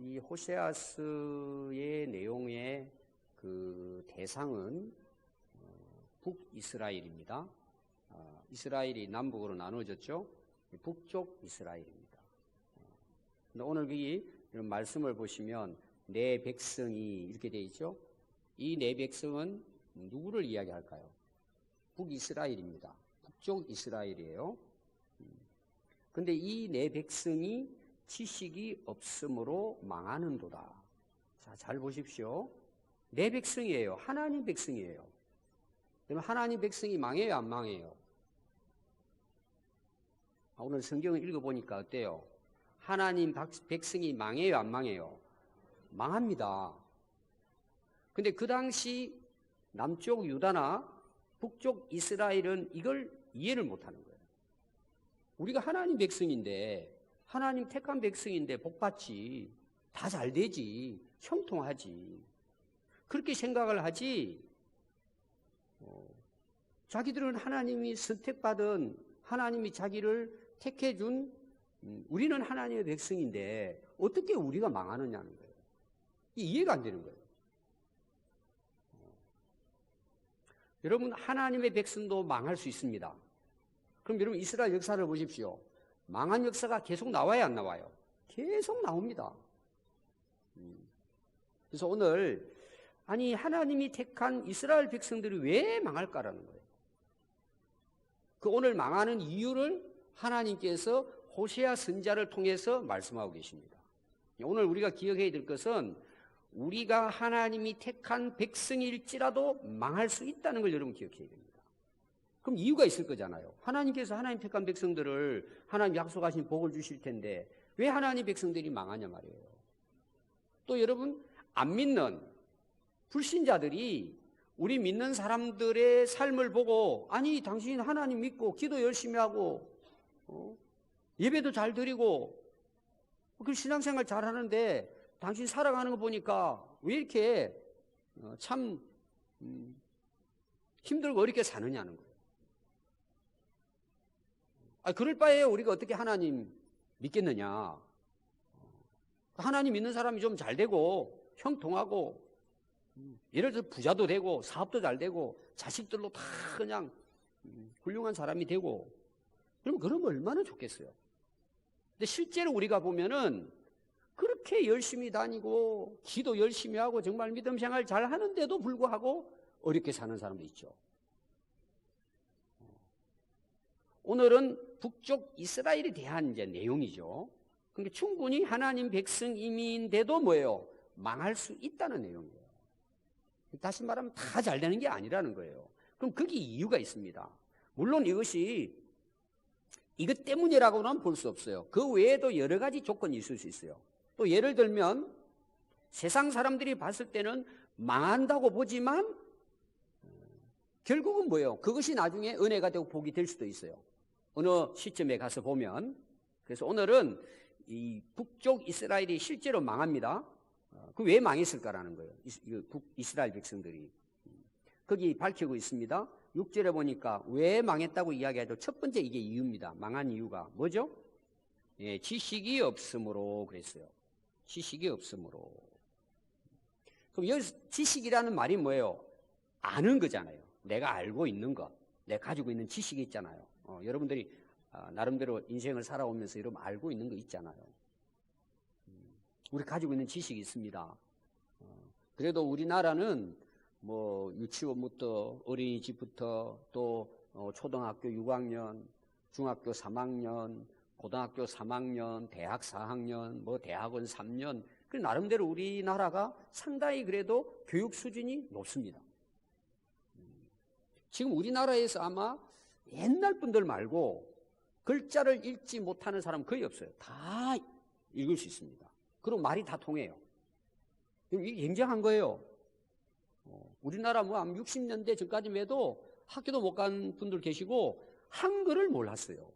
이 호세아서의 내용의 그 대상은 북이스라엘입니다. 이스라엘이 남북으로 나누어졌죠. 북쪽 이스라엘입니다. 근데 오늘 여기 이런 말씀을 보시면 내 백성이 이렇게 되어 있죠. 이 내 백성은 누구를 이야기할까요? 북이스라엘입니다. 북쪽 이스라엘이에요. 근데 이 내 백성이 지식이 없으므로 망하는도다. 자, 잘 보십시오. 내 백성이에요. 하나님 백성이에요. 그러면 하나님 백성이 망해요, 안 망해요? 오늘 성경을 읽어보니까 어때요? 하나님 백성이 망해요, 안 망해요? 망합니다. 근데 그 당시 남쪽 유다나 북쪽 이스라엘은 이걸 이해를 못하는 거예요. 우리가 하나님 백성인데, 하나님 택한 백성인데 복받지, 다 잘되지, 형통하지, 그렇게 생각을 하지. 자기들은 하나님이 선택받은, 하나님이 자기를 택해준, 우리는 하나님의 백성인데 어떻게 우리가 망하느냐는 거예요. 이해가 안 되는 거예요. 여러분, 하나님의 백성도 망할 수 있습니다. 그럼 여러분, 이스라엘 역사를 보십시오. 망한 역사가 계속 나와요, 안 나와요? 계속 나옵니다. 그래서 오늘, 아니, 하나님이 택한 이스라엘 백성들이 왜 망할까라는 거예요. 그 오늘 망하는 이유를 하나님께서 호세아 선지자를 통해서 말씀하고 계십니다. 오늘 우리가 기억해야 될 것은 우리가 하나님이 택한 백성일지라도 망할 수 있다는 걸 여러분 기억해야 됩니다. 그럼 이유가 있을 거잖아요. 하나님께서 하나님 택한 백성들을 하나님 약속하신 복을 주실 텐데 왜 하나님 백성들이 망하냐 말이에요. 또 여러분, 안 믿는 불신자들이 우리 믿는 사람들의 삶을 보고, 아니 당신 하나님 믿고 기도 열심히 하고 예배도 잘 드리고 그 신앙생활 잘 하는데 당신 살아가는 거 보니까 왜 이렇게 참 힘들고 어렵게 사느냐는 거예요. 그럴 바에 우리가 어떻게 하나님 믿겠느냐. 하나님 믿는 사람이 좀 잘 되고 형통하고, 예를 들어 부자도 되고 사업도 잘 되고 자식들로 다 그냥 훌륭한 사람이 되고, 그러면 얼마나 좋겠어요. 근데 실제로 우리가 보면은 그렇게 열심히 다니고 기도 열심히 하고 정말 믿음 생활 잘 하는데도 불구하고 어렵게 사는 사람도 있죠. 오늘은 북쪽 이스라엘에 대한 이제 내용이죠. 그러니까 충분히 하나님 백성임인데도 뭐예요? 망할 수 있다는 내용이에요. 다시 말하면 다 잘 되는 게 아니라는 거예요. 그럼 거기 이유가 있습니다. 물론 이것이 이것 때문이라고는 볼 수 없어요. 그 외에도 여러 가지 조건이 있을 수 있어요. 또 예를 들면 세상 사람들이 봤을 때는 망한다고 보지만 결국은 뭐예요? 그것이 나중에 은혜가 되고 복이 될 수도 있어요. 어느 시점에 가서 보면. 그래서 오늘은 이 북쪽 이스라엘이 실제로 망합니다. 그 왜 망했을까라는 거예요. 북이스라엘 백성들이. 거기 밝히고 있습니다. 6절에 보니까 왜 망했다고 이야기하죠. 첫 번째 이게 이유입니다. 망한 이유가 뭐죠? 예, 지식이 없으므로 그랬어요. 지식이 없으므로. 그럼 여기서 지식이라는 말이 뭐예요? 아는 거잖아요. 내가 알고 있는 것, 내가 가지고 있는 지식이 있잖아요. 여러분들이 나름대로 인생을 살아오면서 여러분 알고 있는 거 있잖아요. 우리 가지고 있는 지식이 있습니다. 그래도 우리나라는 뭐 유치원부터 어린이집부터 또 초등학교 6학년, 중학교 3학년, 고등학교 3학년, 대학 4학년, 뭐 대학원 3년, 그 나름대로 우리나라가 상당히 그래도 교육 수준이 높습니다. 지금 우리나라에서 아마 옛날 분들 말고 글자를 읽지 못하는 사람 거의 없어요. 다 읽을 수 있습니다. 그리고 말이 다 통해요. 이게 굉장한 거예요. 우리나라 뭐 60년대 전까지만 해도 학교도 못 간 분들 계시고 한글을 몰랐어요.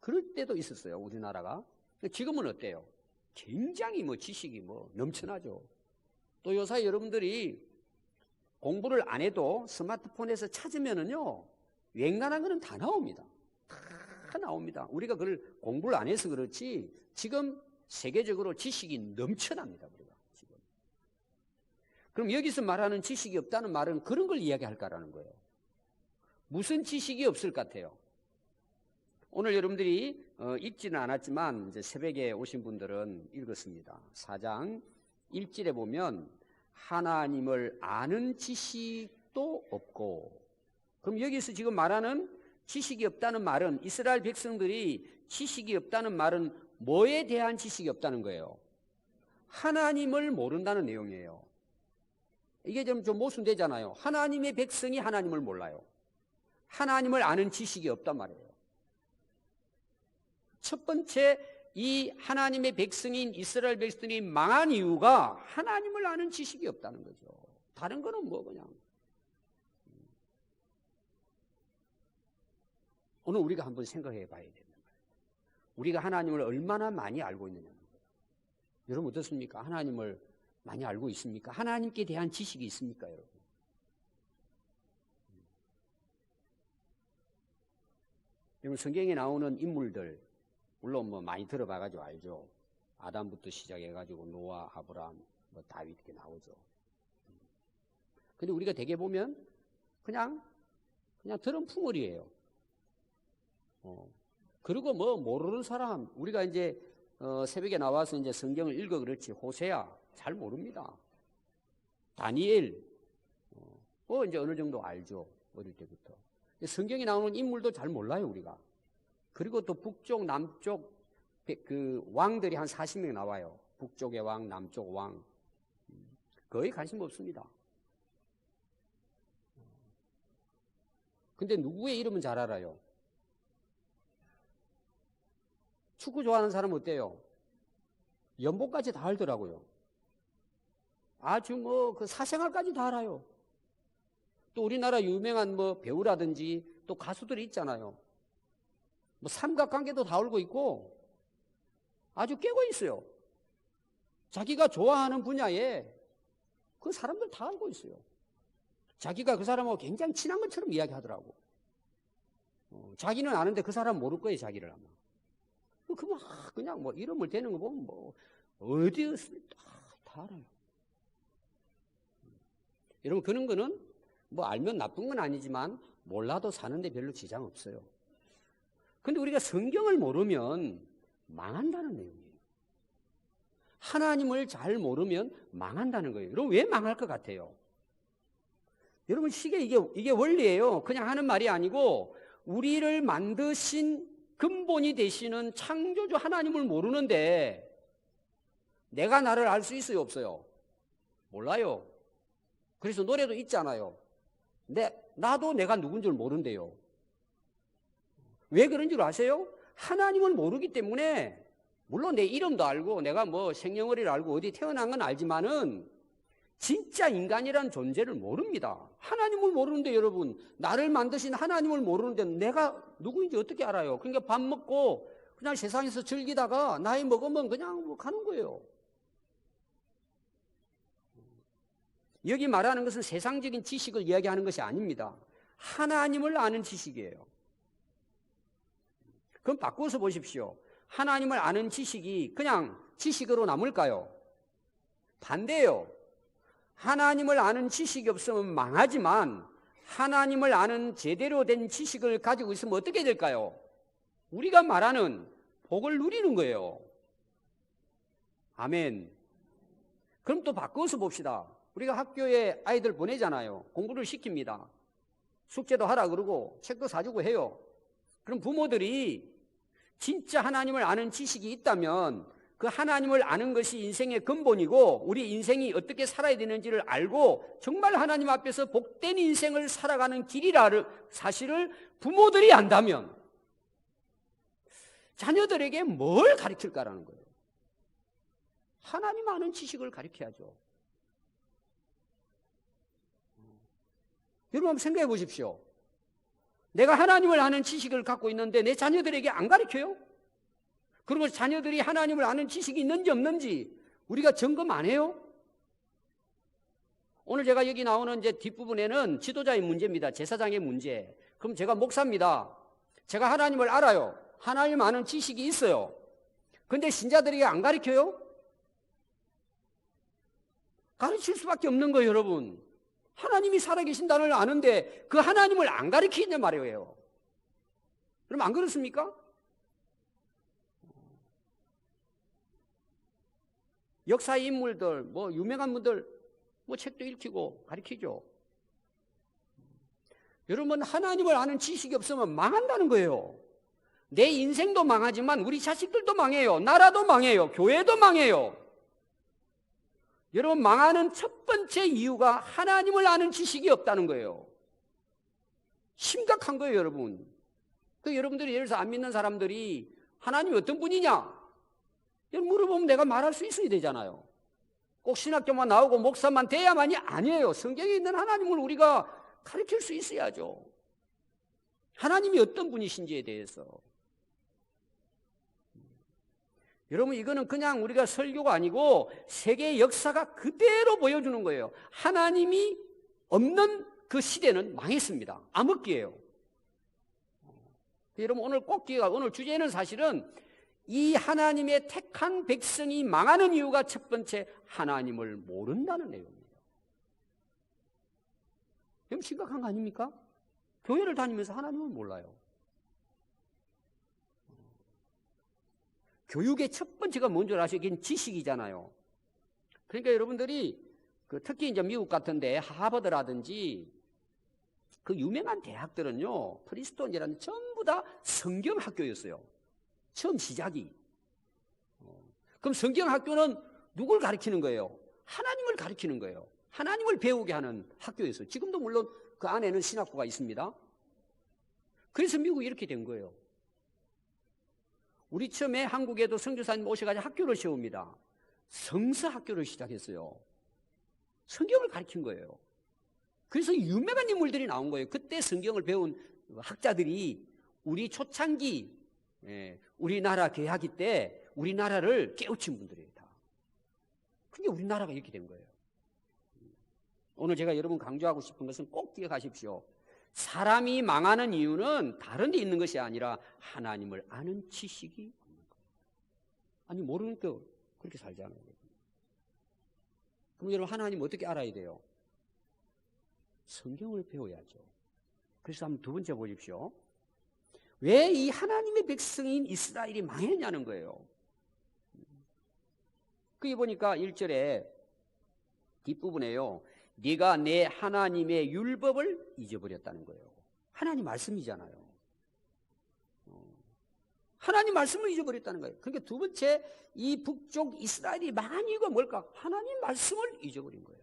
그럴 때도 있었어요, 우리나라가. 지금은 어때요? 굉장히 뭐 지식이 뭐 넘쳐나죠. 또 요사이 여러분들이 공부를 안 해도 스마트폰에서 찾으면은요, 웬간한 거는 다 나옵니다. 다 나옵니다. 우리가 그걸 공부를 안 해서 그렇지, 지금 세계적으로 지식이 넘쳐납니다. 우리가 지금. 그럼 여기서 말하는 지식이 없다는 말은 그런 걸 이야기할까라는 거예요. 무슨 지식이 없을 것 같아요? 오늘 여러분들이 읽지는 않았지만 이제 새벽에 오신 분들은 읽었습니다. 4장 1절에 보면 하나님을 아는 지식도 없고, 그럼 여기서 지금 말하는 지식이 없다는 말은, 이스라엘 백성들이 지식이 없다는 말은 뭐에 대한 지식이 없다는 거예요? 하나님을 모른다는 내용이에요. 이게 좀 모순되잖아요. 하나님의 백성이 하나님을 몰라요. 하나님을 아는 지식이 없단 말이에요. 첫 번째, 이 하나님의 백성인 이스라엘 백성이 망한 이유가 하나님을 아는 지식이 없다는 거죠. 다른 거는 뭐 그냥. 오늘 우리가 한번 생각해 봐야 되는 거예요. 우리가 하나님을 얼마나 많이 알고 있느냐는 거예요. 여러분 어떻습니까? 하나님을 많이 알고 있습니까? 하나님께 대한 지식이 있습니까, 여러분? 여러분 성경에 나오는 인물들, 물론 뭐 많이 들어봐가지고 알죠. 아담부터 시작해가지고 노아, 아브라함, 뭐 다윗 이렇게 나오죠. 근데 우리가 대개 보면 그냥 들은 풍월이에요. 그리고 뭐 모르는 사람, 우리가 이제 새벽에 나와서 이제 성경을 읽어 그렇지 호세아 잘 모릅니다. 다니엘 이제 어느 정도 알죠. 어릴 때부터. 성경에 나오는 인물도 잘 몰라요, 우리가. 그리고 또 북쪽, 남쪽 그 왕들이 한 40명 나와요. 북쪽의 왕, 남쪽 왕. 거의 관심 없습니다. 근데 누구의 이름은 잘 알아요? 축구 좋아하는 사람은 어때요? 연봉까지 다 알더라고요. 아주 뭐 그 사생활까지 다 알아요. 또 우리나라 유명한 뭐 배우라든지 또 가수들이 있잖아요. 뭐 삼각관계도 다 알고 있고 아주 깨고 있어요. 자기가 좋아하는 분야에 그 사람들 다 알고 있어요. 자기가 그 사람하고 굉장히 친한 것처럼 이야기하더라고. 자기는 아는데 그 사람 모를 거예요, 자기를 아마. 그냥 뭐 이름을 대는 거 보면 뭐 어디에 다 알아요. 여러분 그런 거는 뭐 알면 나쁜 건 아니지만 몰라도 사는데 별로 지장 없어요. 근데 우리가 성경을 모르면 망한다는 내용이에요. 하나님을 잘 모르면 망한다는 거예요. 여러분 왜 망할 것 같아요? 여러분 이게 원리예요. 그냥 하는 말이 아니고 우리를 만드신 근본이 되시는 창조주 하나님을 모르는데 내가 나를 알 수 있어요, 없어요? 몰라요. 그래서 노래도 있잖아요. 나도 내가 누군 줄 모른대요. 왜 그런 줄 아세요? 하나님을 모르기 때문에 물론 내 이름도 알고 내가 뭐 생년월일을 알고 어디 태어난 건 알지만은 진짜 인간이라는 존재를 모릅니다. 하나님을 모르는데 여러분 나를 만드신 하나님을 모르는데 내가 누구인지 어떻게 알아요? 그러니까 밥 먹고 그냥 세상에서 즐기다가 나이 먹으면 그냥 뭐 가는 거예요. 여기 말하는 것은 세상적인 지식을 이야기하는 것이 아닙니다. 하나님을 아는 지식이에요. 그럼 바꿔서 보십시오. 하나님을 아는 지식이 그냥 지식으로 남을까요? 반대예요. 하나님을 아는 지식이 없으면 망하지만 하나님을 아는 제대로 된 지식을 가지고 있으면 어떻게 될까요? 우리가 말하는 복을 누리는 거예요. 아멘. 그럼 또 바꿔서 봅시다. 우리가 학교에 아이들 보내잖아요. 공부를 시킵니다. 숙제도 하라 그러고 책도 사주고 해요. 그럼 부모들이 진짜 하나님을 아는 지식이 있다면 그 하나님을 아는 것이 인생의 근본이고 우리 인생이 어떻게 살아야 되는지를 알고 정말 하나님 앞에서 복된 인생을 살아가는 길이라는 사실을 부모들이 안다면 자녀들에게 뭘 가르칠까라는 거예요. 하나님 아는 지식을 가르쳐야죠. 여러분 한번 생각해 보십시오. 내가 하나님을 아는 지식을 갖고 있는데 내 자녀들에게 안 가르쳐요? 그리고 자녀들이 하나님을 아는 지식이 있는지 없는지 우리가 점검 안 해요? 오늘 제가 여기 나오는 이제 뒷부분에는 지도자의 문제입니다. 제사장의 문제. 그럼 제가 목사입니다. 제가 하나님을 알아요. 하나님 아는 지식이 있어요. 근데 신자들에게 안 가르쳐요? 가르칠 수밖에 없는 거예요, 여러분. 하나님이 살아계신다는 걸 아는데 그 하나님을 안 가르치냐 말이에요. 그럼 안 그렇습니까? 역사의 인물들, 뭐 유명한 분들, 뭐 책도 읽히고 가르치죠. 여러분, 하나님을 아는 지식이 없으면 망한다는 거예요. 내 인생도 망하지만 우리 자식들도 망해요. 나라도 망해요. 교회도 망해요. 여러분, 망하는 첫 번째 이유가 하나님을 아는 지식이 없다는 거예요. 심각한 거예요, 여러분. 여러분들이 예를 들어서 안 믿는 사람들이 하나님이 어떤 분이냐? 물어보면 내가 말할 수 있어야 되잖아요. 꼭 신학교만 나오고 목사만 돼야만이 아니에요. 성경에 있는 하나님을 우리가 가르칠 수 있어야죠. 하나님이 어떤 분이신지에 대해서. 여러분, 이거는 그냥 우리가 설교가 아니고 세계의 역사가 그대로 보여주는 거예요. 하나님이 없는 그 시대는 망했습니다. 암흑기예요. 여러분, 오늘 꼭 기회가, 오늘 주제는 사실은 이 하나님의 택한 백성이 망하는 이유가 첫 번째, 하나님을 모른다는 내용이에요. 너무 심각한 거 아닙니까? 교회를 다니면서 하나님을 몰라요. 교육의 첫 번째가 뭔지 아시죠? 그게 지식이잖아요. 그러니까 여러분들이 특히 이제 미국 같은데 하버드라든지 그 유명한 대학들은요, 프리스톤이라는 전부 다 성경 학교였어요. 처음 시작이. 그럼 성경 학교는 누굴 가르치는 거예요? 하나님을 가르치는 거예요. 하나님을 배우게 하는 학교였어요. 지금도 물론 그 안에는 신학부가 있습니다. 그래서 미국이 이렇게 된 거예요. 우리 처음에 한국에도 선교사님 오셔가지고 학교를 세웁니다. 성서학교를 시작했어요. 성경을 가르친 거예요. 그래서 유명한 인물들이 나온 거예요. 그때 성경을 배운 학자들이 우리 초창기 우리나라 개학기 때 우리나라를 깨우친 분들이에요. 다. 그게 우리나라가 이렇게 된 거예요. 오늘 제가 여러분 강조하고 싶은 것은 꼭 기억하십시오. 사람이 망하는 이유는 다른 데 있는 것이 아니라 하나님을 아는 지식이 없는 거예요. 아니, 모르니까 그렇게 살잖아요. 그럼 여러분, 하나님 어떻게 알아야 돼요? 성경을 배워야죠. 그래서 한번 두 번째 보십시오. 왜 이 하나님의 백성인 이스라엘이 망했냐는 거예요. 거기 보니까 1절에 뒷부분에요. 네가 내 하나님의 율법을 잊어버렸다는 거예요. 하나님 말씀이잖아요. 하나님 말씀을 잊어버렸다는 거예요. 그러니까 두 번째, 이 북쪽 이스라엘이 망한 이유가 뭘까? 하나님 말씀을 잊어버린 거예요.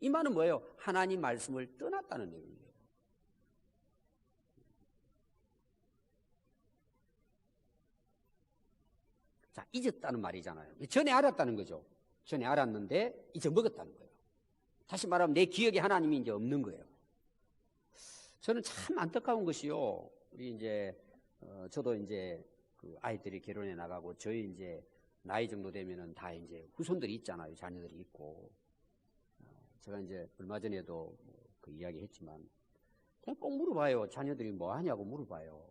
이 말은 뭐예요? 하나님 말씀을 떠났다는 내용이에요. 자, 잊었다는 말이잖아요. 전에 알았다는 거죠. 전에 알았는데 잊어먹었다는 거예요. 다시 말하면 내 기억에 하나님이 이제 없는 거예요. 저는 참 안타까운 것이요. 우리 이제 저도 이제 그 아이들이 결혼해 나가고 저희 이제 나이 정도 되면은 다 이제 후손들이 있잖아요. 자녀들이 있고. 제가 이제 얼마 전에도 그 이야기 했지만 그냥 꼭 물어봐요. 자녀들이 뭐 하냐고 물어봐요.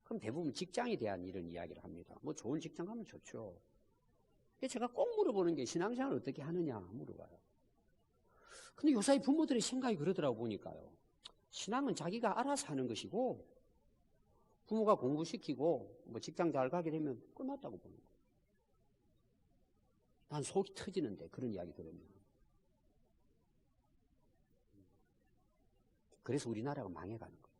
그럼 대부분 직장에 대한 이런 이야기를 합니다. 뭐 좋은 직장 가면 좋죠. 제가 꼭 물어보는 게 신앙생활을 어떻게 하느냐 물어봐요. 근데 요사이 부모들의 생각이 그러더라고 보니까요. 신앙은 자기가 알아서 하는 것이고 부모가 공부시키고 뭐 직장 잘 가게 되면 끝났다고 보는 거예요. 난 속이 터지는데 그런 이야기 들으면. 그래서 우리나라가 망해가는 거예요.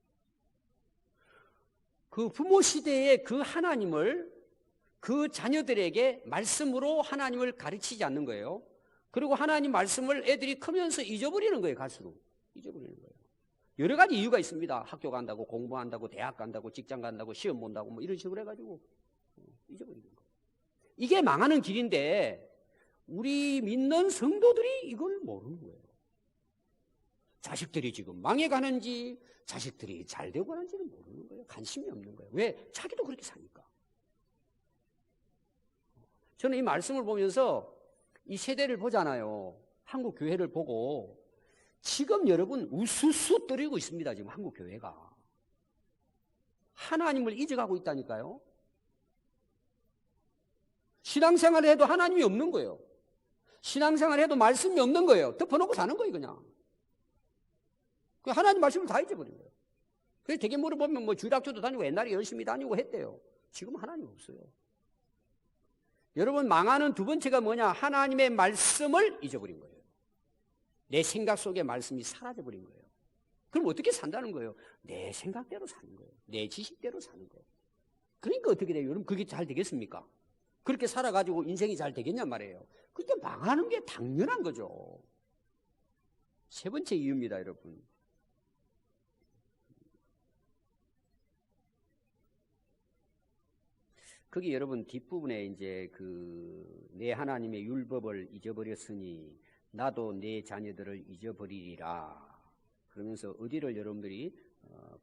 그 부모 시대의 그 하나님을 그 자녀들에게 말씀으로 하나님을 가르치지 않는 거예요. 그리고 하나님 말씀을 애들이 크면서 잊어버리는 거예요. 갈수록 잊어버리는 거예요. 여러 가지 이유가 있습니다. 학교 간다고, 공부한다고, 대학 간다고, 직장 간다고, 시험 본다고 뭐 이런 식으로 해가지고 잊어버리는 거예요. 이게 망하는 길인데 우리 믿는 성도들이 이걸 모르는 거예요. 자식들이 지금 망해가는지 자식들이 잘 되고 가는지는 모르는 거예요. 관심이 없는 거예요. 왜? 자기도 그렇게 사니까. 저는 이 말씀을 보면서 이 세대를 보잖아요. 한국 교회를 보고 지금 여러분 우수수 떨리고 있습니다. 지금 한국 교회가. 하나님을 잊어가고 있다니까요. 신앙생활을 해도 하나님이 없는 거예요. 신앙생활을 해도 말씀이 없는 거예요. 덮어놓고 사는 거예요, 그냥. 하나님 말씀을 다 잊어버린 거예요. 그래서 되게 물어보면 뭐 주일학교도 다니고 옛날에 열심히 다니고 했대요. 지금 하나님 없어요. 여러분, 망하는 두 번째가 뭐냐? 하나님의 말씀을 잊어버린 거예요. 내 생각 속에 말씀이 사라져버린 거예요. 그럼 어떻게 산다는 거예요? 내 생각대로 사는 거예요. 내 지식대로 사는 거예요. 그러니까 어떻게 돼요? 여러분, 그게 잘 되겠습니까? 그렇게 살아가지고 인생이 잘 되겠냔 말이에요. 그러니까 망하는 게 당연한 거죠. 세 번째 이유입니다, 여러분. 거기 여러분 뒷부분에 이제 내 하나님의 율법을 잊어버렸으니 나도 내 자녀들을 잊어버리리라. 그러면서 어디를 여러분들이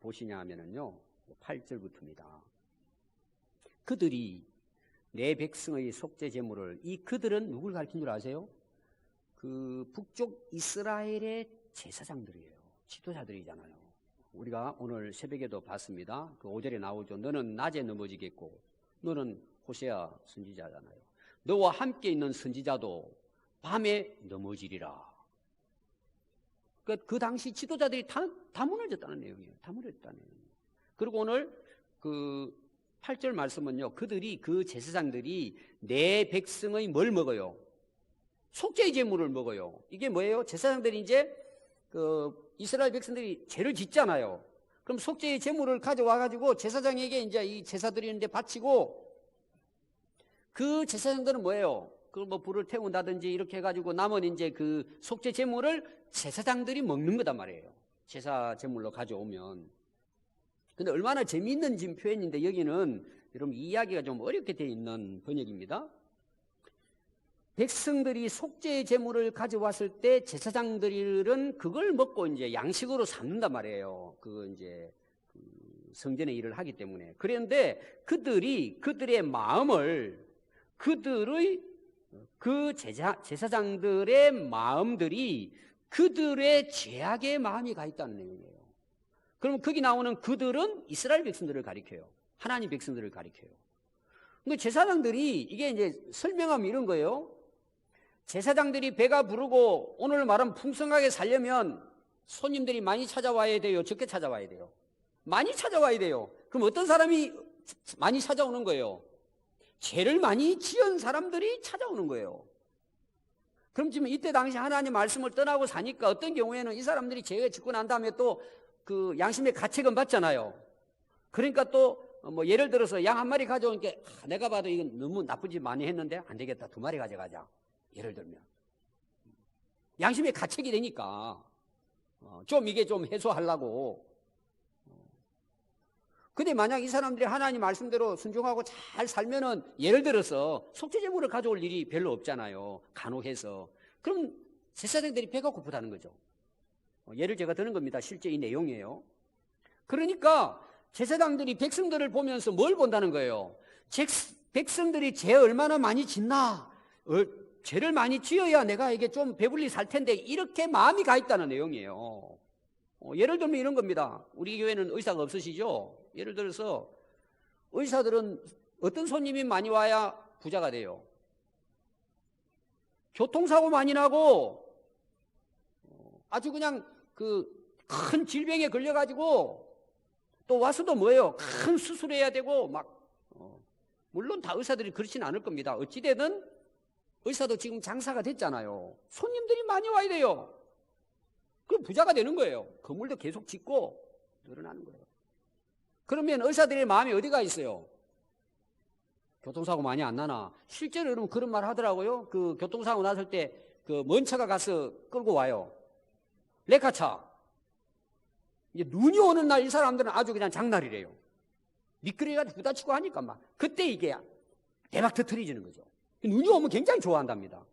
보시냐 하면은요, 8절부터입니다. 그들이 내 백성의 속죄 제물을, 이 그들은 누굴 가리킨 줄 아세요? 북쪽 이스라엘의 제사장들이에요. 지도자들이잖아요. 우리가 오늘 새벽에도 봤습니다. 5절에 나오죠. 너는 낮에 넘어지겠고 너는 호세아 선지자잖아요. 너와 함께 있는 선지자도 밤에 넘어지리라. 그 당시 지도자들이 다 무너졌다는 내용이에요. 다 무너졌다는 내용이에요. 그리고 오늘 8절 말씀은요, 그들이, 그 제사장들이 내 백성의 뭘 먹어요? 속죄의 제물을 먹어요. 이게 뭐예요? 제사장들이 이제 이스라엘 백성들이 죄를 짓잖아요. 그럼 속죄의 제물을 가져와가지고 제사장에게 이제 이 제사 드리는데 바치고, 그 제사장들은 뭐예요? 뭐 불을 태운다든지 이렇게 해가지고 남은 이제 그 속죄 제물을 제사장들이 먹는 거단 말이에요. 제사 제물로 가져오면. 근데 얼마나 재미있는 지금 표현인데, 여기는 여러분 이야기가 좀 어렵게 되어 있는 번역입니다. 백성들이 속죄의 제물을 가져왔을 때 제사장들은 그걸 먹고 이제 양식으로 삼는단 말이에요. 이제 성전의 일을 하기 때문에. 그런데 그들의 마음을, 제사장들의 마음들이 그들의 죄악의 마음이 가 있다는 내용이에요. 그럼 거기 나오는 그들은 이스라엘 백성들을 가리켜요. 하나님 백성들을 가리켜요. 근데 제사장들이, 이게 이제 설명하면 이런 거예요. 제사장들이 배가 부르고 오늘 말은 풍성하게 살려면 손님들이 많이 찾아와야 돼요? 적게 찾아와야 돼요? 많이 찾아와야 돼요. 그럼 어떤 사람이 많이 찾아오는 거예요? 죄를 많이 지은 사람들이 찾아오는 거예요. 그럼 지금 이때 당시 하나님 말씀을 떠나고 사니까 어떤 경우에는 이 사람들이 죄를 짓고 난 다음에 또 양심의 가책은 받잖아요. 그러니까 또 뭐 예를 들어서 양 한 마리 가져오니까 내가 봐도 이건 너무 나쁜 짓 많이 했는데 안 되겠다, 2마리 가져가자. 예를 들면 양심의 가책이 되니까 좀 이게 좀 해소하려고. 근데 만약 이 사람들이 하나님 말씀대로 순종하고 잘 살면은, 예를 들어서 속죄제물을 가져올 일이 별로 없잖아요. 간혹해서. 그럼 제사장들이 배가 고프다는 거죠. 예를 제가 드는 겁니다. 실제 이 내용이에요. 그러니까 제사장들이 백성들을 보면서 뭘 본다는 거예요? 백성들이 죄 얼마나 많이 짓나? 죄를 많이 지어야 내가 이게 좀 배불리 살 텐데, 이렇게 마음이 가 있다는 내용이에요. 예를 들면 이런 겁니다. 우리 교회는 의사가 없으시죠? 예를 들어서 의사들은 어떤 손님이 많이 와야 부자가 돼요? 교통사고 많이 나고 아주 그냥 큰 질병에 걸려가지고 또 와서도 뭐예요? 큰 수술해야 되고 물론 다 의사들이 그렇지는 않을 겁니다. 어찌되든 의사도 지금 장사가 됐잖아요. 손님들이 많이 와야 돼요. 그럼 부자가 되는 거예요. 건물도 계속 짓고 늘어나는 거예요. 그러면 의사들의 마음이 어디가 있어요? 교통사고 많이 안 나나? 실제로 여러분 그런 말 하더라고요. 교통사고 났을 때 먼 차가 가서 끌고 와요. 레카차. 이제 눈이 오는 날 이 사람들은 아주 그냥 장날이래요. 미끄러기가 부딪히고 하니까 그때 이게 대박 터트리지는 거죠. 눈이 오면 굉장히 좋아한답니다.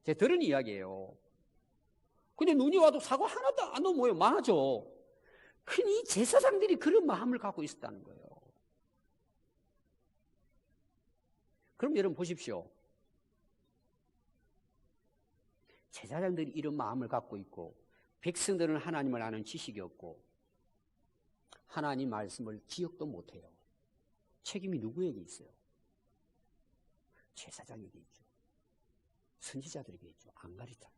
제가 들은 이야기예요. 근데 눈이 와도 사고 하나도 안 오면 뭐예요? 많아져. 근데 이 제사장들이 그런 마음을 갖고 있었다는 거예요. 그럼 여러분 보십시오. 제사장들이 이런 마음을 갖고 있고, 백성들은 하나님을 아는 지식이 없고, 하나님 말씀을 기억도 못해요. 책임이 누구에게 있어요? 제사장에게 있죠. 선지자들에게 있죠. 안 가르쳐요.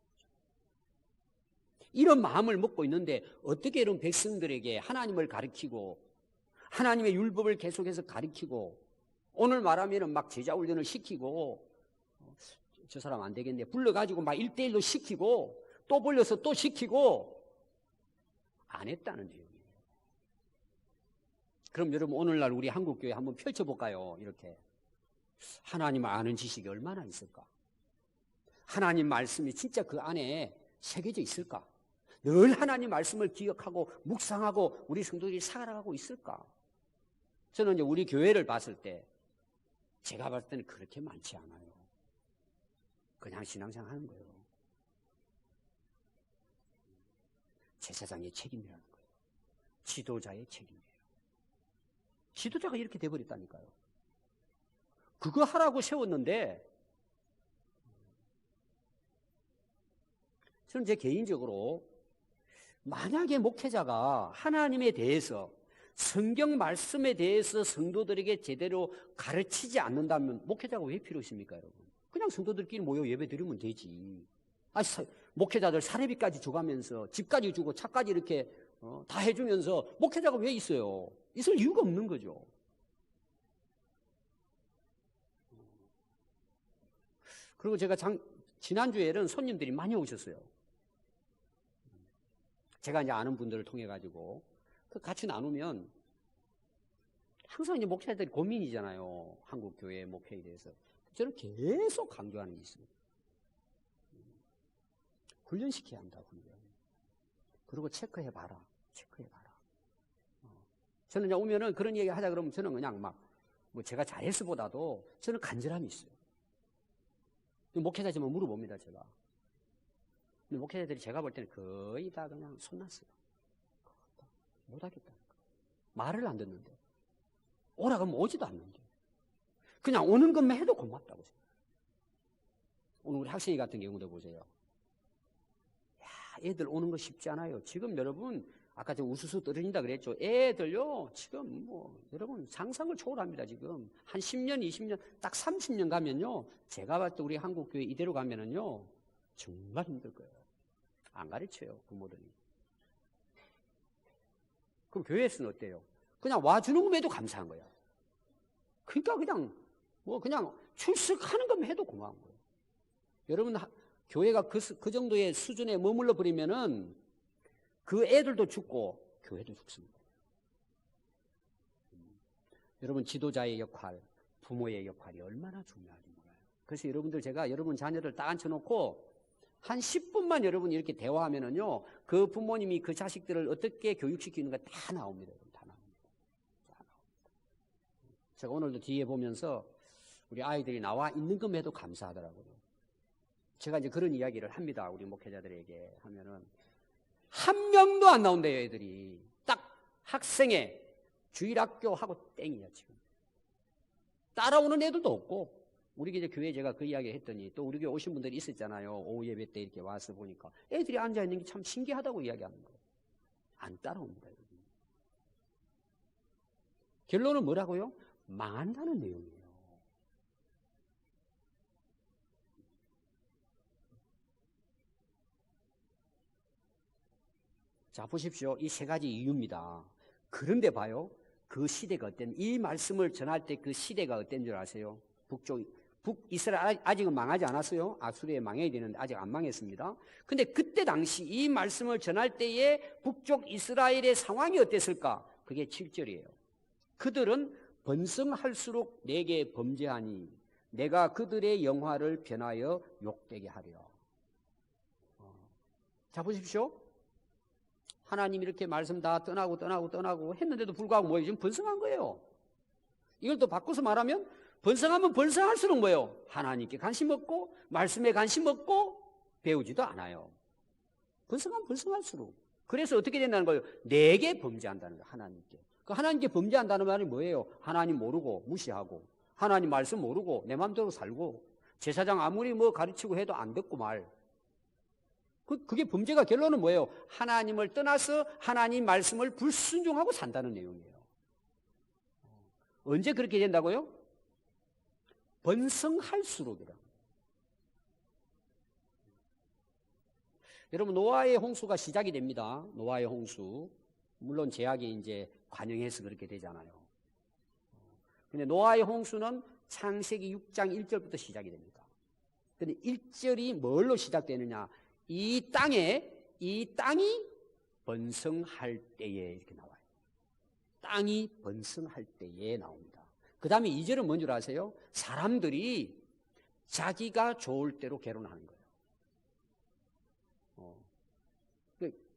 이런 마음을 먹고 있는데 어떻게 이런 백성들에게 하나님을 가르치고 하나님의 율법을 계속해서 가르치고 오늘 말하면 막 제자 훈련을 시키고 저 사람 안 되겠네 불러가지고 막 1대1로 시키고 또 불려서 또 시키고 안 했다는 내용이에요. 그럼 여러분 오늘날 우리 한국교회 한번 펼쳐볼까요? 이렇게 하나님을 아는 지식이 얼마나 있을까? 하나님 말씀이 진짜 그 안에 새겨져 있을까? 늘 하나님 말씀을 기억하고 묵상하고 우리 성도들이 살아가고 있을까? 저는 이제 우리 교회를 봤을 때 제가 봤을 때는 그렇게 많지 않아요. 그냥 신앙생활 하는 거예요. 제사장의 책임이라는 거예요. 지도자의 책임이에요. 지도자가 이렇게 돼버렸다니까요. 그거 하라고 세웠는데 저는 제 개인적으로 만약에 목회자가 하나님에 대해서 성경 말씀에 대해서 성도들에게 제대로 가르치지 않는다면 목회자가 왜 필요하십니까, 여러분? 그냥 성도들끼리 모여 예배 드리면 되지. 목회자들 사례비까지 줘가면서 집까지 주고 차까지 이렇게 다 해주면서 목회자가 왜 있어요? 있을 이유가 없는 거죠. 그리고 제가 지난주에는 손님들이 많이 오셨어요. 제가 이제 아는 분들을 통해 가지고 같이 나누면 항상 이제 목회자들이 고민이잖아요. 한국 교회 목회에 대해서. 저는 계속 강조하는 게 있습니다. 훈련시켜야 한다, 훈련. 그리고 체크해봐라. 저는 이제 오면은 그런 얘기 하자 그러면 저는 그냥 뭐 제가 잘했어보다도 저는 간절함이 있어요. 목회자지만 물어봅니다, 제가. 근데 목회자들이 제가 볼 때는 거의 다 그냥 손났어요. 못하겠다니까. 말을 안 듣는데. 오라 그러면 오지도 않는데. 그냥 오는 것만 해도 고맙다고 생각해요. 오늘 우리 학생이 같은 경우도 보세요. 야, 애들 오는 거 쉽지 않아요. 지금 여러분, 아까 저 우수수 떨어진다 그랬죠. 애들요, 지금 여러분 상상을 초월합니다, 지금. 한 10년, 20년, 딱 30년 가면요. 제가 봤을 때 우리 한국교회 이대로 가면은요. 정말 힘들 거예요. 안 가르쳐요, 부모들이. 그럼 교회에서는 어때요? 그냥 와주는 것만 해도 감사한 거예요. 그러니까 그냥 출석하는 것만 해도 고마운 거예요. 여러분, 교회가 그 정도의 수준에 머물러 버리면은 그 애들도 죽고 교회도 죽습니다. 여러분, 지도자의 역할, 부모의 역할이 얼마나 중요한지 몰라요. 그래서 여러분들 제가 여러분 자녀를 딱 앉혀놓고 한 10분만 여러분이 이렇게 대화하면은요, 그 부모님이 그 자식들을 어떻게 교육시키는가 다 나옵니다. 다 나옵니다. 제가 오늘도 뒤에 보면서 우리 아이들이 나와 있는 것만 해도 감사하더라고요. 제가 이제 그런 이야기를 합니다. 우리 목회자들에게 하면은 한 명도 안 나온대요, 애들이. 딱 학생회, 주일학교하고 땡이야, 지금. 따라오는 애들도 없고. 우리 이제 교회에 제가 그 이야기 했더니 또 우리 교회 오신 분들이 있었잖아요. 오후 예배 때 이렇게 와서 보니까 애들이 앉아있는 게 참 신기하다고 이야기하는 거예요. 안 따라옵니다, 여러분. 결론은 뭐라고요? 망한다는 내용이에요. 자, 보십시오. 이 세 가지 이유입니다. 그런데 봐요. 그 시대가 이 말씀을 전할 때 그 시대가 어떤 줄 아세요? 북이스라엘 아직은 망하지 않았어요. 아수르에 망해야 되는데 아직 안 망했습니다. 근데 그때 당시 이 말씀을 전할 때에 북쪽 이스라엘의 상황이 어땠을까? 그게 7절이에요. 그들은 번성할수록 내게 범죄하니 내가 그들의 영화를 변하여 욕되게 하리라. 자, 보십시오. 하나님 이렇게 말씀 다 떠나고 했는데도 불구하고 뭐예요? 지금 번성한 거예요. 이걸 또 바꿔서 말하면 번성하면 번성할수록 뭐예요? 하나님께 관심 없고 말씀에 관심 없고 배우지도 않아요. 번성하면 번성할수록. 그래서 어떻게 된다는 거예요? 내게 범죄한다는 거예요. 하나님께. 그 하나님께 범죄한다는 말이 뭐예요? 하나님 모르고 무시하고 하나님 말씀 모르고 내 마음대로 살고 제사장 아무리 뭐 가르치고 해도 안 듣고 말. 그게 범죄가 결론은 뭐예요? 하나님을 떠나서 하나님 말씀을 불순종하고 산다는 내용이에요. 언제 그렇게 된다고요? 번성할수록이라. 여러분, 노아의 홍수가 시작이 됩니다. 노아의 홍수. 물론 제약이 이제 관영해서 그렇게 되잖아요. 근데 노아의 홍수는 창세기 6장 1절부터 시작이 됩니다. 근데 1절이 뭘로 시작되느냐? 이 땅이 번성할 때에 이렇게 나와요. 땅이 번성할 때에 나옵니다. 그 다음에 2절은 뭔 줄 아세요? 사람들이 자기가 좋을 대로 결혼하는 거예요.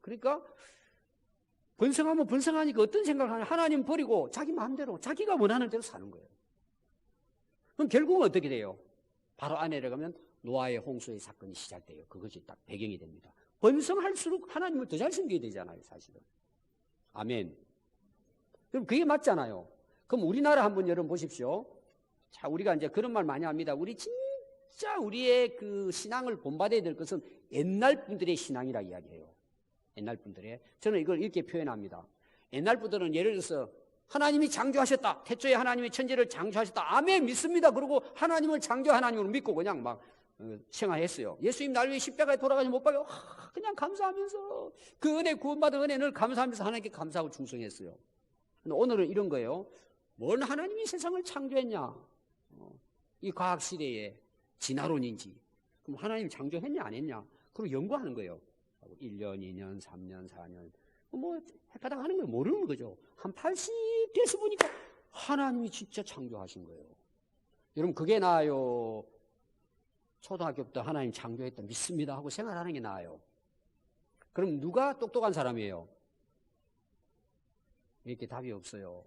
그러니까 번성하면 번성하니까 어떤 생각을 하냐? 하나님 버리고 자기 마음대로 자기가 원하는 대로 사는 거예요. 그럼 결국은 어떻게 돼요? 바로 안에 들어가면 노아의 홍수의 사건이 시작돼요. 그것이 딱 배경이 됩니다. 번성할수록 하나님을 더 잘 섬겨야 되잖아요, 사실은. 아멘. 그럼 그게 맞잖아요. 그럼 우리나라 한번 여러분 보십시오. 자, 우리가 이제 그런 말 많이 합니다. 우리 진짜 우리의 그 신앙을 본받아야 될 것은 옛날 분들의 신앙이라 이야기해요. 옛날 분들의. 저는 이걸 이렇게 표현합니다. 옛날 분들은 예를 들어서 하나님이 창조하셨다. 태초에 하나님이 천지를 창조하셨다. 아멘, 믿습니다. 그러고 하나님을 창조 하나님으로 믿고 그냥 막 생활했어요. 예수님 날 위해 십자가에 돌아가시 못 박여 그냥 감사하면서 그 은혜, 구원받은 은혜를 감사하면서 하나님께 감사하고 충성했어요. 근데 오늘은 이런 거예요. 뭔 하나님이 세상을 창조했냐? 이 과학 시대에 진화론인지. 그럼 하나님 창조했냐 안 했냐? 그리고 연구하는 거예요. 1년, 2년, 3년, 4년. 뭐 헷가닥 하는 걸 모르는 거죠. 한 80 돼서 보니까 하나님이 진짜 창조하신 거예요. 여러분, 그게 나아요? 초등학교부터 하나님 창조했다 믿습니다 하고 생활하는 게 나아요? 그럼 누가 똑똑한 사람이에요? 이렇게 답이 없어요.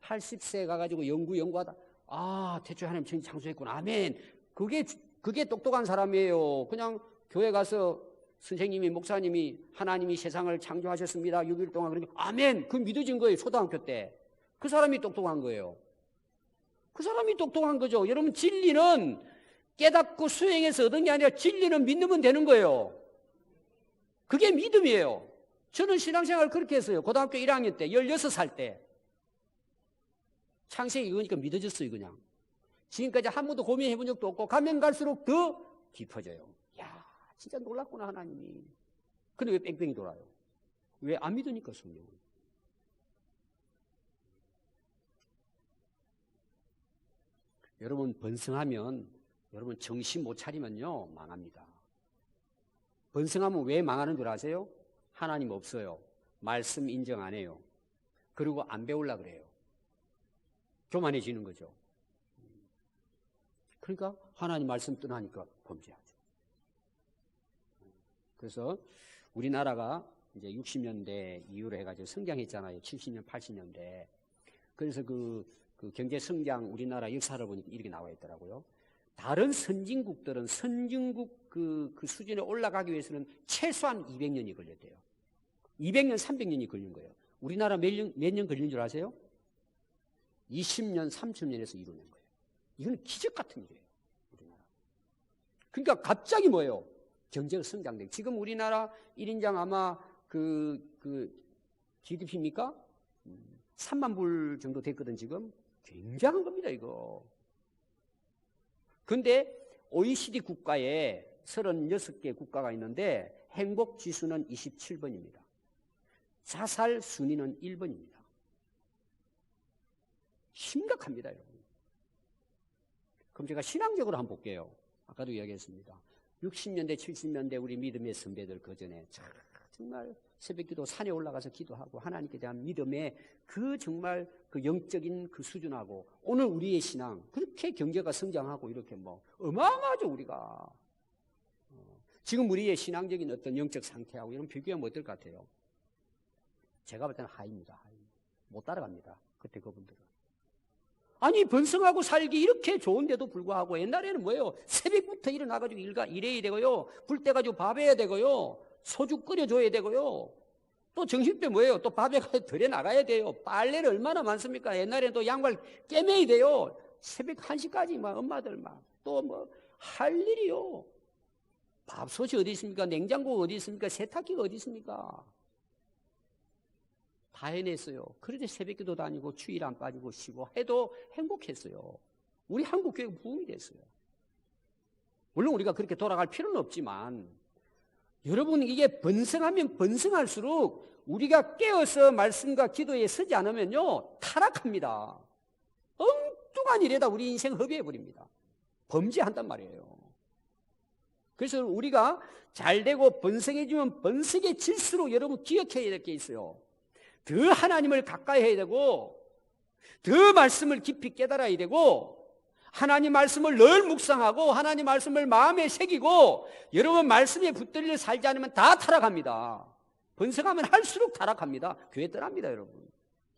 80세 가가지고 연구하다, 아, 태초에 하나님 천지 창조했구나. 아멘. 그게 똑똑한 사람이에요. 그냥 교회 가서 선생님이, 목사님이 하나님이 세상을 창조하셨습니다. 6일 동안. 그러니까 아멘. 그 믿어진 거예요. 초등학교 때. 그 사람이 똑똑한 거예요. 그 사람이 똑똑한 거죠. 여러분, 진리는 깨닫고 수행해서 얻은 게 아니라 진리는 믿으면 되는 거예요. 그게 믿음이에요. 저는 신앙생활을 그렇게 했어요. 고등학교 1학년 때, 16살 때. 창세기 이거니까 믿어졌어요, 그냥. 지금까지 한 번도 고민해 본 적도 없고, 가면 갈수록 더 깊어져요. 야, 진짜 놀랐구나, 하나님이. 근데 왜 뺑뺑이 돌아요? 왜 안 믿으니까, 성경은. 여러분, 번성하면, 여러분 정신 못 차리면요, 망합니다. 번성하면 왜 망하는 줄 아세요? 하나님 없어요. 말씀 인정 안 해요. 그리고 안 배우려고 그래요. 교만해지는 거죠. 그러니까 하나님 말씀 떠나니까 범죄하죠. 그래서 우리나라가 이제 60년대 이후로 해가지고 성장했잖아요. 70년, 80년대. 그래서 그 경제 성장 우리나라 역사를 보니까 이렇게 나와 있더라고요. 다른 선진국들은 선진국 그 수준에 올라가기 위해서는 최소한 200년이 걸렸대요. 200년, 300년이 걸린 거예요. 우리나라 몇 년 걸린 줄 아세요? 20년, 30년에서 이루는 거예요. 이건 기적 같은 일이에요. 우리나라. 그러니까 갑자기 뭐예요? 경제가 성장돼. 지금 우리나라 1인당 아마 GDP입니까? 3만 불 정도 됐거든, 지금. 굉장한 겁니다, 이거. 근데 OECD 국가에 36개 국가가 있는데 행복 지수는 27번입니다. 자살 순위는 1번입니다. 심각합니다, 여러분. 그럼 제가 신앙적으로 한번 볼게요. 아까도 이야기했습니다. 60년대, 70년대 우리 믿음의 선배들 그전에 정말 새벽기도 산에 올라가서 기도하고 하나님께 대한 믿음의 그 정말 그 영적인 그 수준하고 오늘 우리의 신앙 그렇게 경제가 성장하고 이렇게 뭐 어마어마하죠, 우리가. 지금 우리의 신앙적인 어떤 영적 상태하고 이런 비교하면 어떨 것 같아요? 제가 볼 때는 하입니다. 하이. 못 따라갑니다. 그때 그분들은. 아니, 번성하고 살기 이렇게 좋은데도 불구하고 옛날에는 뭐예요? 새벽부터 일어나가지고 일해야 되고요. 불 떼가지고 밥 해야 되고요. 소주 끓여줘야 되고요. 또 점심때 뭐예요? 또 밥에 가서 들여 나가야 돼요. 빨래를 얼마나 많습니까? 옛날에는 또 양말 꿰매야 돼요. 새벽 1시까지 막 엄마들 막 또 뭐 할 일이요. 밥솥이 어디 있습니까? 냉장고가 어디 있습니까? 세탁기가 어디 있습니까? 다 해냈어요. 그런데 새벽기도 다니고 추일 안 빠지고 쉬고 해도 행복했어요. 우리 한국 교회가 부흥이 됐어요. 물론 우리가 그렇게 돌아갈 필요는 없지만 여러분 이게 번성하면 번성할수록 우리가 깨어서 말씀과 기도에 서지 않으면요 타락합니다. 엉뚱한 일에다 우리 인생 허비해버립니다. 범죄한단 말이에요. 그래서 우리가 잘되고 번성해지면 번성해질수록 여러분 기억해야 될 게 있어요. 더 하나님을 가까이 해야 되고 더 말씀을 깊이 깨달아야 되고 하나님 말씀을 늘 묵상하고 하나님 말씀을 마음에 새기고 여러분 말씀에 붙들려 살지 않으면 다 타락합니다. 번성하면 할수록 타락합니다. 교회 떠납니다, 여러분.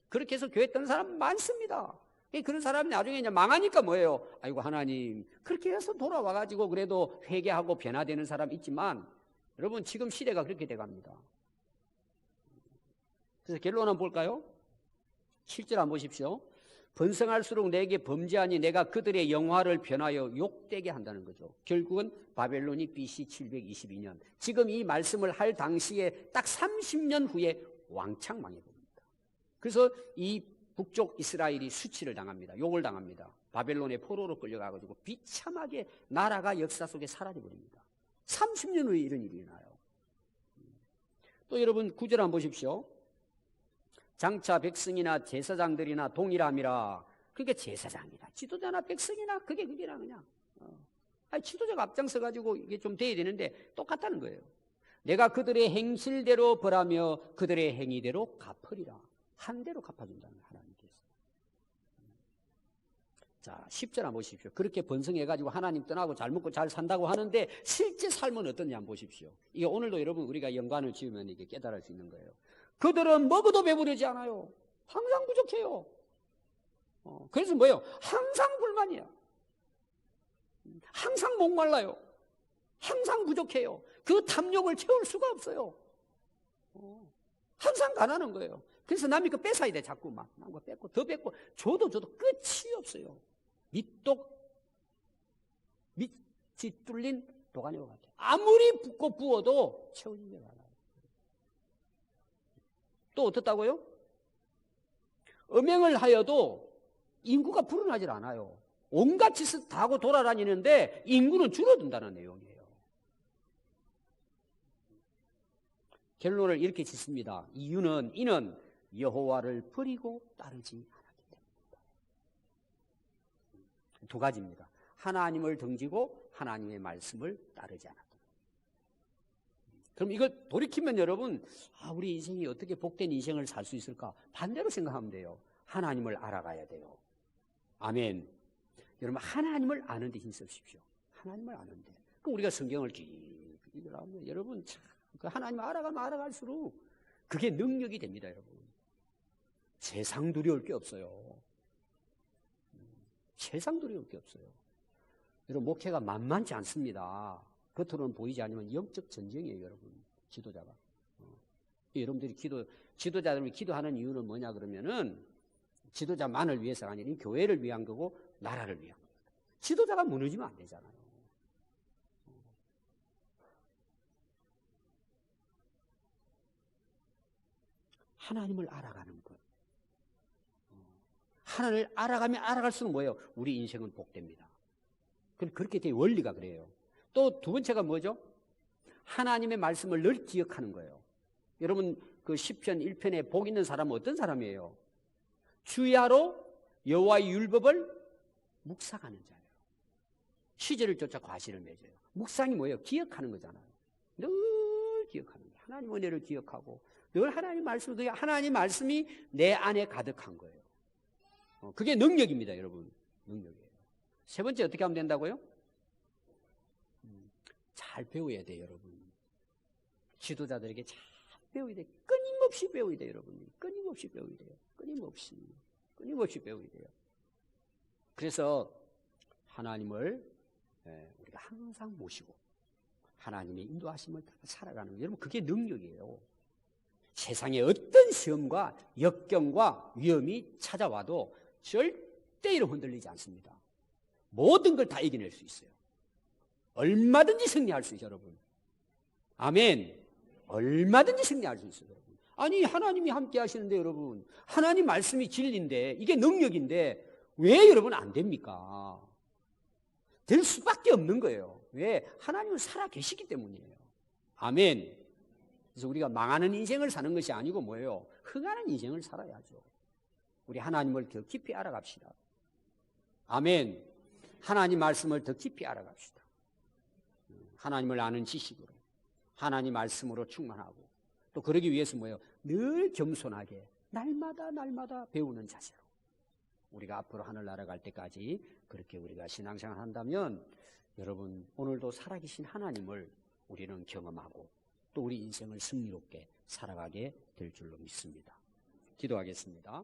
그렇게 해서 교회 떠는 사람 많습니다. 그런 사람이 나중에 이제 망하니까 뭐예요? 아이고 하나님 그렇게 해서 돌아와가지고 그래도 회개하고 변화되는 사람 있지만 여러분 지금 시대가 그렇게 돼갑니다. 그래서 결론 한번 볼까요? 7절 한번 보십시오. 번성할수록 내게 범죄하니 내가 그들의 영화를 변하여 욕되게 한다는 거죠. 결국은 바벨론이 BC 722년 지금 이 말씀을 할 당시에 딱 30년 후에 왕창 망해버립니다. 그래서 이 북쪽 이스라엘이 수치를 당합니다. 욕을 당합니다. 바벨론의 포로로 끌려가가지고 비참하게 나라가 역사 속에 사라져버립니다. 30년 후에 이런 일이 일어나요. 또 여러분 9절 한번 보십시오. 장차 백성이나 제사장들이나 동일함이라. 그러니까 제사장이나 지도자나 백성이나 그게나 그냥 지도자가 앞장서가지고 이게 좀 돼야 되는데 똑같다는 거예요. 내가 그들의 행실대로 벌하며 그들의 행위대로 갚으리라. 한 대로 갚아준다는 거예요, 하나님께서. 자, 10절 한번 보십시오. 그렇게 번성해가지고 하나님 떠나고 잘 먹고 잘 산다고 하는데 실제 삶은 어떤지 한번 보십시오. 이게 오늘도 여러분 우리가 연관을 지으면 이게 깨달을 수 있는 거예요. 그들은 먹어도 배부르지 않아요. 항상 부족해요. 그래서 뭐예요? 항상 불만이야. 항상 목말라요. 항상 부족해요. 그 탐욕을 채울 수가 없어요. 항상 가난한 거예요. 그래서 남이 그 뺏어야 돼. 자꾸 막 남과 뺏고 더 뺏고 줘도 끝이 없어요. 밑이 뚫린 도가니와 같아요. 아무리 붓고 부어도 채워지지 않아요. 또 어떻다고요? 음행을 하여도 인구가 불어나질 않아요. 온갖 짓을 다 하고 돌아다니는데 인구는 줄어든다는 내용이에요. 결론을 이렇게 짓습니다. 이는 여호와를 버리고 따르지 않았기 때문입니다. 두 가지입니다. 하나님을 등지고 하나님의 말씀을 따르지 않았다. 그럼 이걸 돌이키면 여러분 우리 인생이 어떻게 복된 인생을 살 수 있을까? 반대로 생각하면 돼요. 하나님을 알아가야 돼요. 아멘. 여러분 하나님을 아는 데 힘쓰십시오. 하나님을 아는데. 그럼 우리가 성경을 읽으면 여러분 참 그 하나님을 알아가면 알아갈수록 그게 능력이 됩니다, 여러분. 세상 두려울 게 없어요. 세상 두려울 게 없어요. 여러분 목회가 만만치 않습니다. 겉으로는 보이지 않으면 영적 전쟁이에요, 여러분. 지도자가. 여러분들이 지도자들이 기도하는 이유는 뭐냐 그러면은 지도자만을 위해서가 아니라 교회를 위한 거고 나라를 위한 거예요. 지도자가 무너지면 안 되잖아요. 하나님을 알아가는 것. 하나님을 알아가면 알아갈수록 뭐예요? 우리 인생은 복됩니다. 그렇게 돼 원리가 그래요. 또 두 번째가 뭐죠? 하나님의 말씀을 늘 기억하는 거예요. 여러분 그 시편 1편에 복 있는 사람은 어떤 사람이에요? 주야로 여호와의 율법을 묵상하는 자예요. 시절을 쫓아 과실을 맺어요. 묵상이 뭐예요? 기억하는 거잖아요. 늘 기억하는 거예요. 하나님 은혜를 기억하고 늘 하나님 말씀, 하나님 말씀이 내 안에 가득한 거예요. 그게 능력입니다, 여러분. 능력이에요. 세 번째 어떻게 하면 된다고요? 잘 배워야 돼요, 여러분. 지도자들에게 잘 배워야 돼요. 끊임없이 배워야 돼요, 여러분. 끊임없이 배워야 돼요. 끊임없이 배워야 돼요. 그래서 하나님을 우리가 항상 모시고 하나님의 인도하심을 따라 살아가는 거예요. 여러분 그게 능력이에요. 세상에 어떤 시험과 역경과 위험이 찾아와도 절대로 흔들리지 않습니다. 모든 걸 다 이겨낼 수 있어요. 얼마든지 승리할 수 있어요, 여러분. 아멘. 얼마든지 승리할 수 있어요, 여러분. 아니 하나님이 함께 하시는데 여러분 하나님 말씀이 진리인데 이게 능력인데 왜 여러분 안 됩니까? 될 수밖에 없는 거예요. 왜? 하나님은 살아 계시기 때문이에요. 아멘. 그래서 우리가 망하는 인생을 사는 것이 아니고 뭐예요? 흥하는 인생을 살아야죠. 우리 하나님을 더 깊이 알아갑시다. 아멘. 하나님 말씀을 더 깊이 알아갑시다. 하나님을 아는 지식으로, 하나님 말씀으로 충만하고, 또 그러기 위해서 뭐예요? 늘 겸손하게 날마다 배우는 자세로 우리가 앞으로 하늘나라 갈 때까지 그렇게 우리가 신앙생활 한다면 여러분 오늘도 살아계신 하나님을 우리는 경험하고 또 우리 인생을 승리롭게 살아가게 될 줄로 믿습니다. 기도하겠습니다.